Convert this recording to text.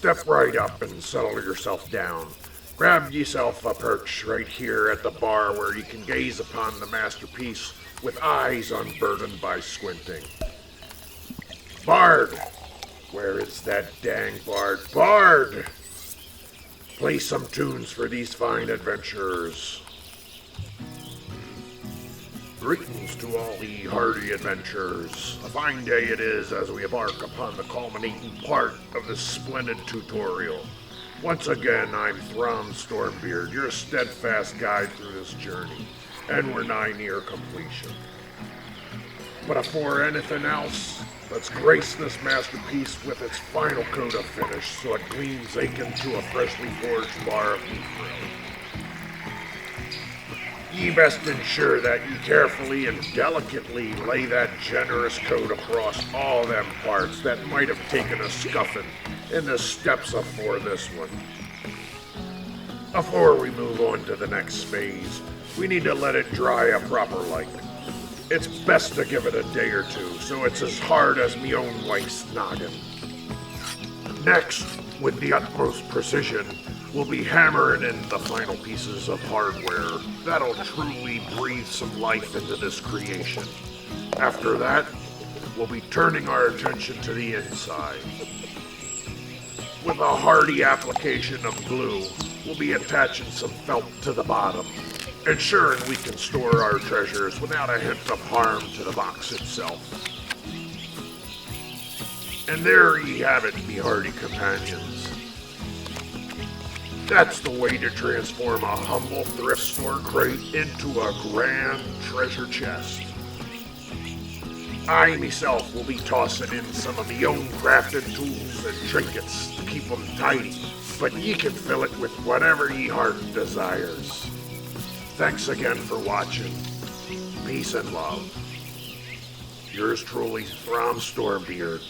Step right up and settle yourself down. Grab yourself a perch right here at the bar where you can gaze upon the masterpiece with eyes unburdened by squinting. Bard! Where is that dang bard? Bard! Play some tunes for these fine adventurers. Greetings to all ye hardy adventurers. A fine day it is as we embark upon the culminating part of this splendid tutorial. Once again, I'm Thromm Strormbeard, your steadfast guide through this journey, and we're nigh near completion. But before anything else, let's grace this masterpiece with its final coat of finish so it gleams akin to a freshly forged bar of beef grill. Ye best ensure that ye carefully and delicately lay that generous coat across all them parts that might have taken a scuffing in the steps afore this one. Before we move on to the next phase, we need to let it dry a proper like. It's best to give it a day or two so it's as hard as me own wife's noggin. Next, with the utmost precision, we'll be hammering in the final pieces of hardware that'll truly breathe some life into this creation. After that, we'll be turning our attention to the inside. With a hearty application of glue, we'll be attaching some felt to the bottom, ensuring we can store our treasures without a hint of harm to the box itself. And there ye have it, me hardy companions. That's the way to transform a humble thrift store crate into a grand treasure chest. I myself will be tossing in some of me own crafted tools and trinkets to keep them tidy, but ye can fill it with whatever ye heart desires. Thanks again for watching. Peace and love. Yours truly, Thromm Strormbeard.